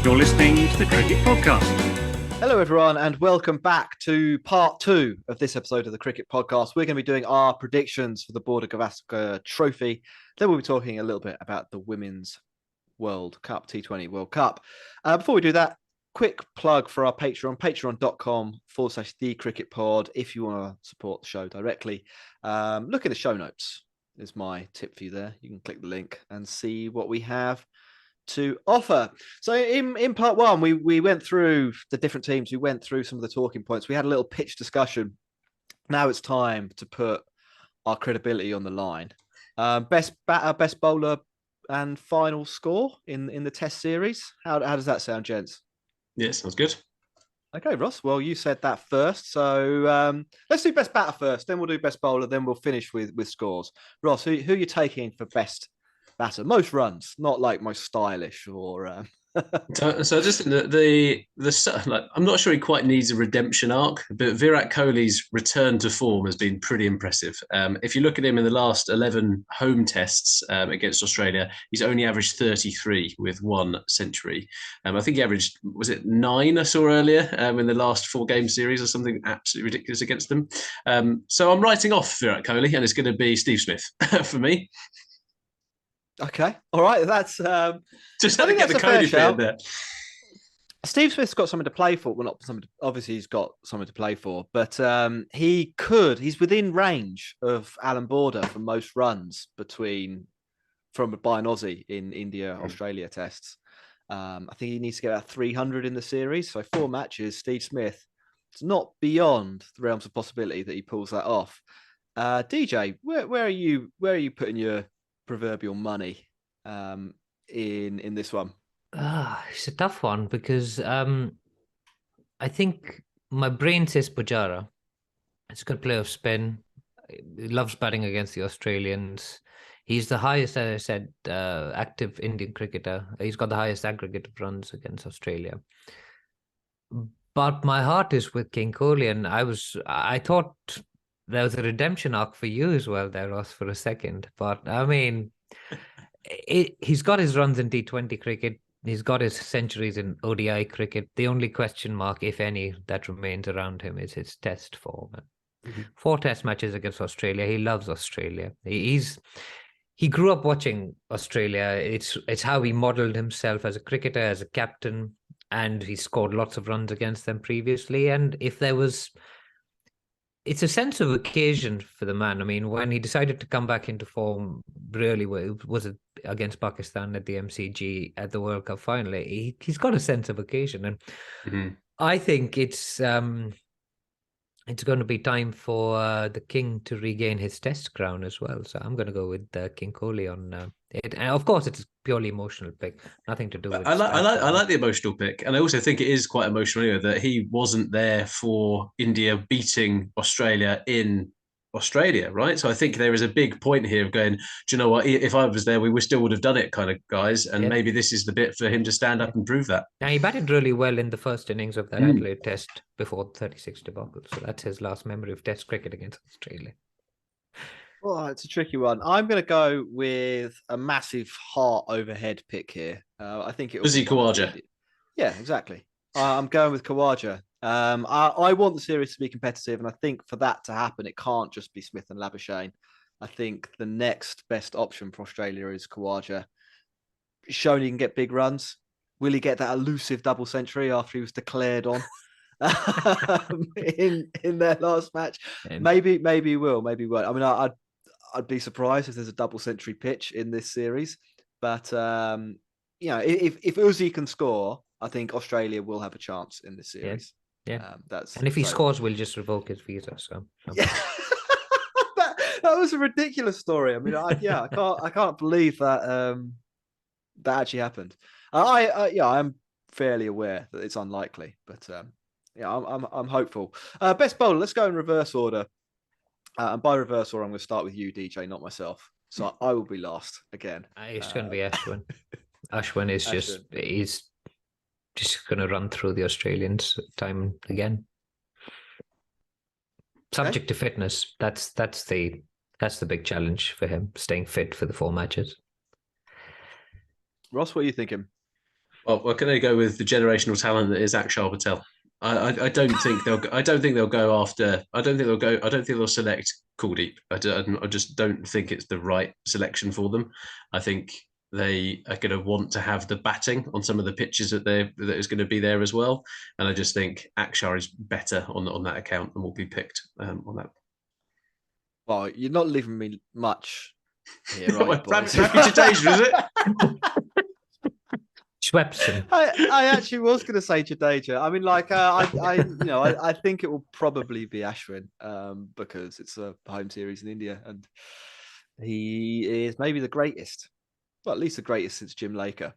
You're listening to the Cricket Podcast. Hello, everyone, and welcome back to part 2 of this episode of the Cricket Podcast. We're going to be doing our predictions for the Border Gavaskar Trophy. Then we'll be talking a little bit about the Women's World Cup, T20 World Cup. Before we do that, quick plug for our Patreon, patreon.com/thecricketpod. If you want to support the show directly, look in the show notes is my tip for you there. You can click the link and see what we have to offer. So in part 1, we went through the different teams. We went through some of the talking points. We had a little pitch discussion. Now it's time to put our credibility on the line. Best batter, best bowler, and final score in the Test series. How does that sound, gents? Yeah, sounds good. Okay, Ross. Well, you said that first, so let's do best batter first. Then we'll do best bowler. Then we'll finish with scores. Ross, who are you taking for best batter? Most runs, not like most stylish or. So I just think that I'm not sure he quite needs a redemption arc, but Virat Kohli's return to form has been pretty impressive. If you look at him in the last 11 home tests against Australia, he's only averaged 33 with 1 century. I think he averaged, was it 9 I saw earlier in the last 4-game series or something absolutely ridiculous against them. So I'm writing off Virat Kohli, and it's going to be Steve Smith for me. Okay, all right. That's just had to get the Kohli bit in there. Steve Smith's got something to play for. Well, not something. Obviously, he's got something to play for, but he's within range of Alan Border for most runs by an Aussie in India Australia tests. I think he needs to get about 300 in the series. So 4 matches. Steve Smith. It's not beyond the realms of possibility that he pulls that off. DJ, where are you putting your proverbial money in this one? It's a tough one because I think my brain says Pujara. It's a good player of spin. He loves batting against the Australians. He's the highest, as I said, active Indian cricketer. He's got the highest aggregate of runs against Australia. But my heart is with King Kohli, and I thought there was a redemption arc for you as well there, Ross, for a second. But, I mean, he's got his runs in T20 cricket. He's got his centuries in ODI cricket. The only question mark, if any, that remains around him is his test form. Mm-hmm. 4 test matches against Australia. He loves Australia. He grew up watching Australia. It's how he modelled himself as a cricketer, as a captain, and he scored lots of runs against them previously. And it's a sense of occasion for the man. I mean, when he decided to come back into form, really, was it against Pakistan at the MCG at the World Cup final? He's got a sense of occasion, and I think it's going to be time for the King to regain his Test crown as well. So I'm going to go with King Kohli on it. And of course, it's a purely emotional pick, nothing to do with. I like the emotional pick, and I also think it is quite emotional anyway, that he wasn't there for India beating Australia in Australia, right? So I think there is a big point here of going, do you know what? If I was there, we still would have done it, kind of guys. And maybe this is the bit for him to stand up and prove that. Now, he batted really well in the first innings of that Adelaide Test before the 36 debacle. So that's his last memory of Test cricket against Australia. Well, it's a tricky one. I'm going to go with a massive heart overhead pick here. I think it was Khawaja. Yeah, exactly. I'm going with Khawaja. I want the series to be competitive, and I think for that to happen, it can't just be Smith and Labuschagne. I think the next best option for Australia is Khawaja. Shown he can get big runs. Will he get that elusive double century after he was declared on in their last match? Maybe he will. Maybe he won't. I mean, I'd be surprised if there's a double century pitch in this series. But if Uzi can score, I think Australia will have a chance in this series. Yeah. And if he scores, we'll just revoke his visa. So yeah. that was a ridiculous story. I mean, I can't believe that that actually happened. I'm fairly aware that it's unlikely, but I'm hopeful. Best bowler. Let's go in reverse order. And by reverse order, I'm going to start with you, DJ, not myself. So I will be last again. It's going to be Ashwin. Ashwin is he's just going to run through the Australians time again. Subject to fitness. That's the big challenge for him, staying fit for the 4 matches. Ross, what are you thinking? Well, we're going to go with the generational talent that is Akshar Patel. I don't think they'll. I don't think they'll go after. I don't think they'll go. I don't think they'll select Kuldeep. I just don't think it's the right selection for them. I think they are going to want to have the batting on some of the pitches that is going to be there as well. And I just think Akshar is better on that account and will be picked on that. Well, you're not leaving me much here, right? Rabbit Jadeja, is it? Schwepson. I actually was going to say Jadeja. I mean, like, I think it will probably be Ashwin because it's a home series in India, and he is maybe the greatest, well, at least the greatest since Jim Laker.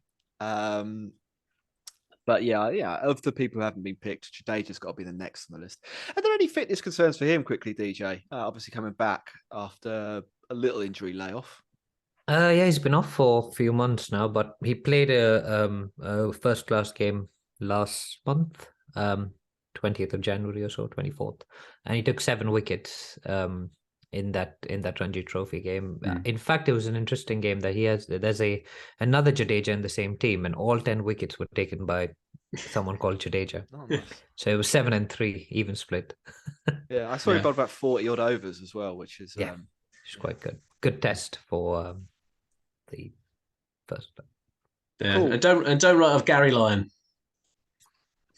But yeah, of the people who haven't been picked, Jadeja's got to be the next on the list. Are there any fitness concerns for him quickly, DJ? Obviously coming back after a little injury layoff. Yeah, he's been off for a few months now, but he played a first-class game last month, 20th of January or so, 24th, and he took 7 wickets in that Ranji Trophy game. In fact, it was an interesting game that there's another Jadeja in the same team, and all 10 wickets were taken by someone called Jadeja. Oh, nice. So it was 7 and 3, even split. Yeah, I saw he bowled about 40 odd overs as well, which is it's quite good. Good test for the first. Yeah, Cool. and don't write off Gary Lyon.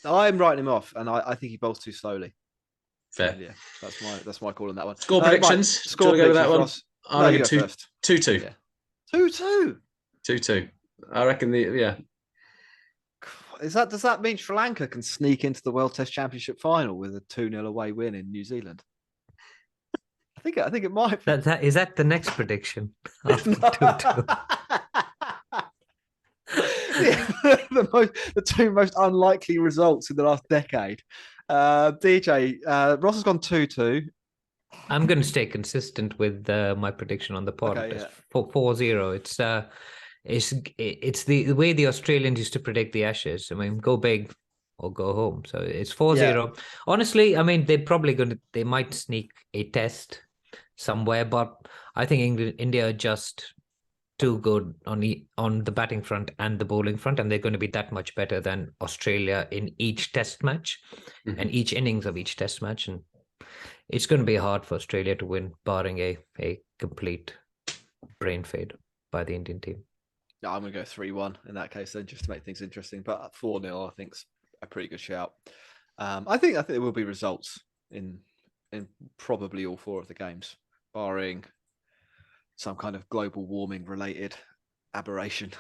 I'm writing him off, and I think he bowls too slowly. Fair. So, yeah, that's my call on that one. Score predictions. Score Do you want to go with that one? Ross? I No, reckon you go first. 2-2. Yeah. 2-2. 2-2. I reckon Does that mean Sri Lanka can sneak into the World Test Championship final with a 2-0 away win in New Zealand? I think it might be. Is that the next prediction? After 2-2? the two most unlikely results in the last decade. DJ, Ross has gone 2-2. I'm going to stay consistent with my prediction on the pod. Okay, It's 4-0. It's the way the Australians used to predict the Ashes. I mean, go big or go home. So it's 4-0. Yeah. Honestly, I mean, they might sneak a test somewhere, but I think India are just too good on the batting front and the bowling front, and they're going to be that much better than Australia in each test match and each innings of each test match. And it's going to be hard for Australia to win, barring a complete brain fade by the Indian team. No, I'm going to go 3-1 in that case then, just to make things interesting. But 4-0, I think, is a pretty good shout. I think there will be results in probably all 4 of the games, barring some kind of global warming related aberration.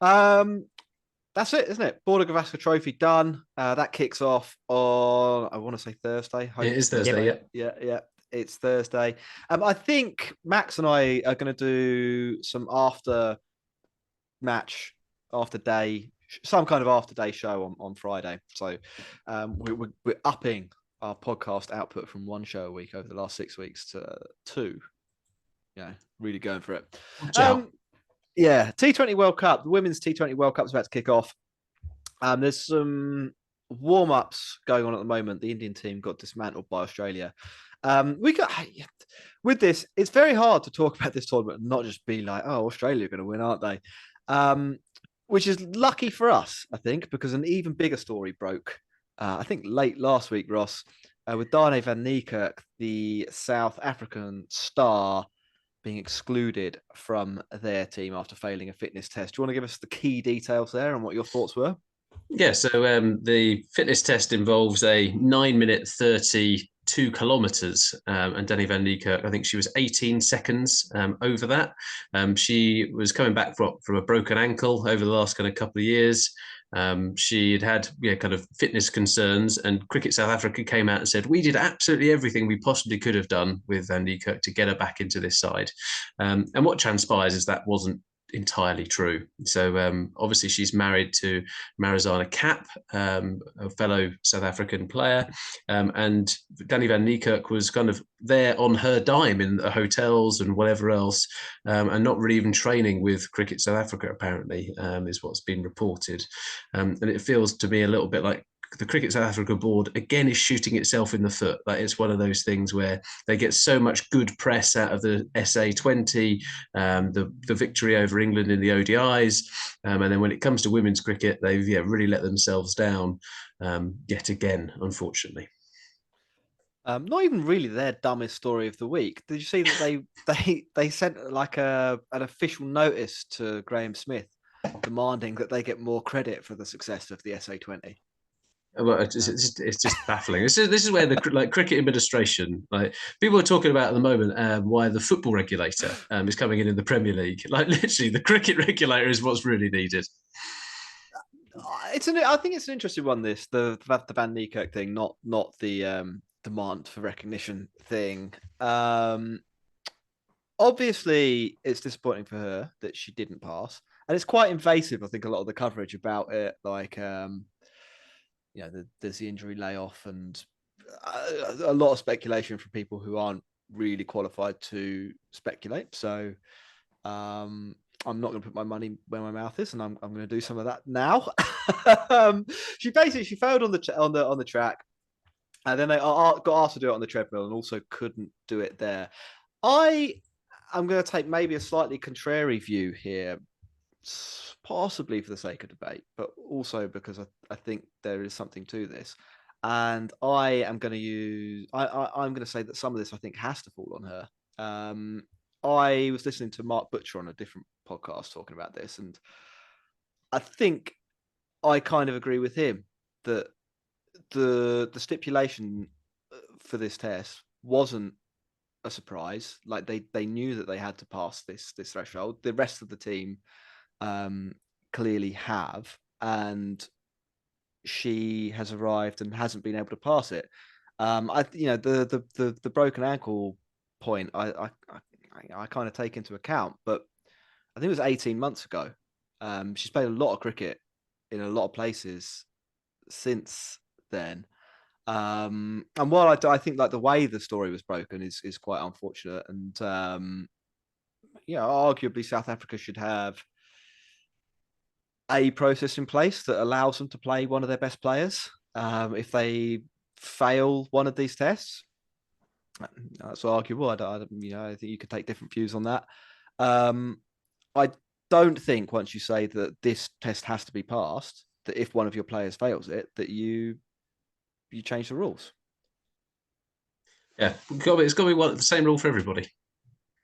That's it, isn't it? Border Gavaskar Trophy done. That kicks off on, I want to say Thursday. It is Thursday, yeah. It's Thursday. I think Max and I are going to do some after day, some kind of after day show on Friday. So we're upping our podcast output from 1 show a week over the last 6 weeks to 2. Yeah, really going for it. Yeah, T20 World Cup, the Women's T20 World Cup is about to kick off. There's some warm-ups going on at the moment. The Indian team got dismantled by Australia. With this, it's very hard to talk about this tournament and not just be like, oh, Australia are going to win, aren't they? Which is lucky for us, I think, because an even bigger story broke, I think late last week, Ross, with Dane van Niekerk, the South African star, being excluded from their team after failing a fitness test. Do you want to give us the key details there and what your thoughts were? Yeah, so the fitness test involves a 9-minute 32 kilometres, and Dani van Niekerk, I think she was 18 seconds over that. She was coming back from a broken ankle over the last kind of couple of years. She had kind of fitness concerns, and Cricket South Africa came out and said, we did absolutely everything we possibly could have done with Van Niekerk to get her back into this side. And what transpires is that wasn't entirely true. So obviously she's married to Marizana Kapp, a fellow South African player, and Dani van Niekerk was kind of there on her dime in the hotels and whatever else, and not really even training with Cricket South Africa, apparently, is what's been reported. And it feels to me a little bit like the Cricket South Africa board again is shooting itself in the foot. Like, it's one of those things where they get so much good press out of the SA20, the victory over England in the ODIs, and then when it comes to women's cricket, they've really let themselves down yet again, unfortunately. Not even really their dumbest story of the week. Did you see that they sent like an official notice to Graham Smith demanding that they get more credit for the success of the SA20? Well, it's just baffling. This is where the cricket administration, like, people are talking about at the moment, why the football regulator is coming in the Premier League. Like, literally, the cricket regulator is what's really needed. I think it's an interesting one. The Van Niekerk thing, not the demand for recognition thing. Obviously, it's disappointing for her that she didn't pass, and it's quite invasive. I think a lot of the coverage about it, like there's the injury layoff and a lot of speculation from people who aren't really qualified to speculate. So I'm not going to put my money where my mouth is, and I'm going to do some of that now. She failed on the track, and then they got asked to do it on the treadmill, and also couldn't do it there. I'm going to take maybe a slightly contrary view here, possibly for the sake of debate, but also because I think there is something to this, and I'm going to say that some of this I think has to fall on her. I was listening to Mark Butcher on a different podcast talking about this, and I think I kind of agree with him that the stipulation for this test wasn't a surprise. Like, they knew that they had to pass this threshold. The rest of the team clearly have, and she has arrived and hasn't been able to pass it. The broken ankle point I kind of take into account, but I think it was 18 months ago. She's played a lot of cricket in a lot of places since then. And while I think like the way the story was broken is quite unfortunate, and arguably South Africa should have a process in place that allows them to play one of their best players if they fail one of these tests. That's arguable. I think you could take different views on that. I don't think once you say that this test has to be passed, that if one of your players fails it, that you change the rules. Yeah, it's got to be the same rule for everybody.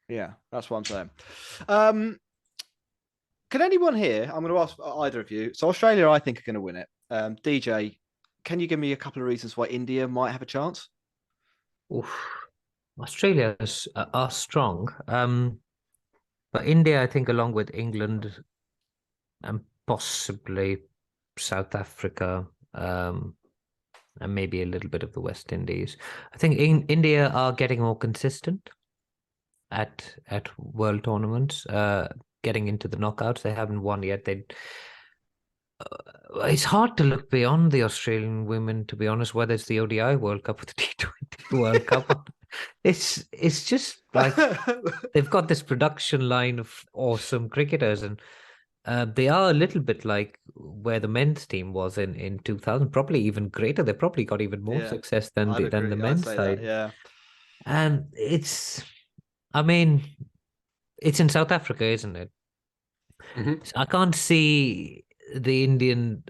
Yeah, that's what I'm saying. Can anyone here, I'm going to ask either of you. So Australia, I think, are going to win it. DJ, can you give me a couple of reasons why India might have a chance? Oof. Australia are strong. But India, I think, along with England and possibly South Africa, and maybe a little bit of the West Indies, I think India are getting more consistent at world tournaments, getting into the knockouts. They haven't won yet. It's hard to look beyond the Australian women, to be honest, whether it's the ODI World Cup or the T20 World Cup. It's just like they've got this production line of awesome cricketers, and they are a little bit like where the men's team was in 2000, probably even greater. They probably got even more success than the men's side. And it's in South Africa, isn't it? Mm-hmm. So I can't see the Indian.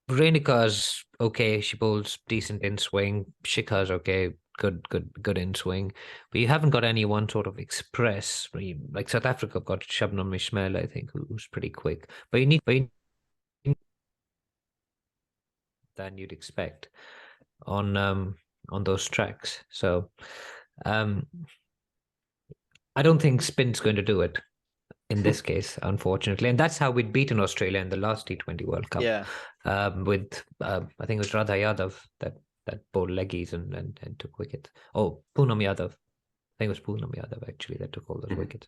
Renika's okay, she bowls decent in swing. Shikha's okay, good in swing. But you haven't got anyone sort of express. Like South Africa got Shabnam Ismail, I think, who's pretty quick. But you need than you'd expect on those tracks. So I don't think spin's going to do it in this case, unfortunately. And that's how we'd beaten Australia in the last T20 World Cup. Yeah. With I think it was Radha Yadav that bowled leggies and took wickets. Oh, Poonam Yadav. I think it was Poonam Yadav actually that took all those wickets.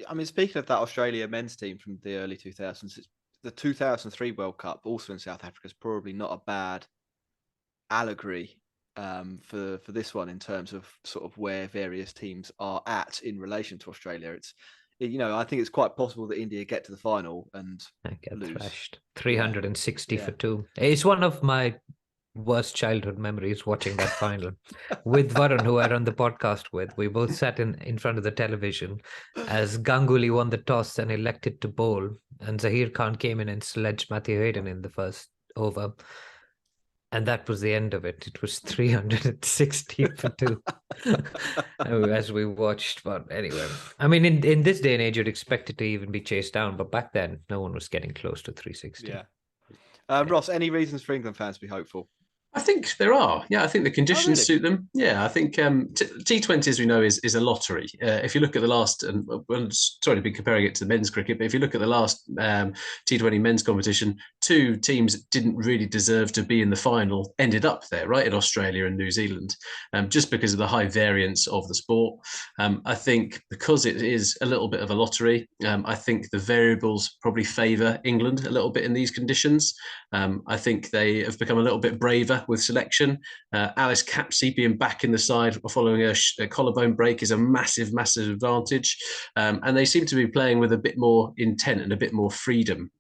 I mean, speaking of that Australia men's team from the early 2000s, the 2003 World Cup, also in South Africa, is probably not a bad allegory for this one in terms of sort of where various teams are at in relation to Australia. I think it's quite possible that India get to the final and Get lose. thrashed. 360 Yeah. for 2. It's one of my worst childhood memories watching that final with Varun, who I run the podcast with. We both sat in front of the television as Ganguly won the toss and elected to bowl, and Zahir Khan came in and sledged Matthew Hayden in the first over. And that was the end of it. It was 360 for 2 as we watched. But anyway, I mean, in this day and age, you'd expect it to even be chased down. But back then, no one was getting close to 360. Yeah. Ross, any reasons for England fans to be hopeful? I think there are. Yeah, I think the conditions suit them. Yeah, I think T20, as we know, is a lottery. If you look at the last, and I'm sorry to be comparing it to the men's cricket, but if you look at the last T20 men's competition, 2 teams that didn't really deserve to be in the final ended up there, right, in Australia and New Zealand, just because of the high variance of the sport. I think because it is a little bit of a lottery, I think the variables probably favour England a little bit in these conditions. I think they have become a little bit braver with selection. Alice Capsey being back in the side following a collarbone break is a massive, massive advantage. And they seem to be playing with a bit more intent and a bit more freedom,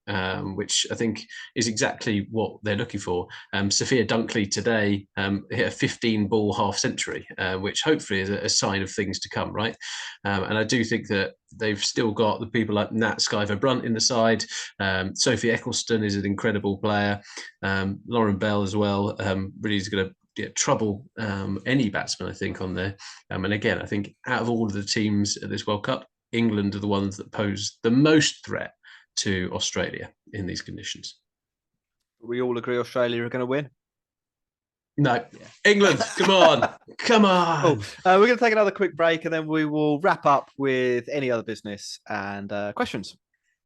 which I think is exactly what they're looking for. Sophia Dunkley today hit a 15-ball half century, which hopefully is a sign of things to come, right? And I do think that they've still got the people like Nat Skyver-Brunt in the side. Sophie Eccleston is an incredible player. Lauren Bell as well. Really is going to trouble any batsman, I think, on there. And again, I think out of all of the teams at this World Cup, England are the ones that pose the most threat to Australia in these conditions. We all agree Australia are going to win. No, yeah. England, come on, come on. Cool. We're going to take another quick break and then we will wrap up with any other business and questions.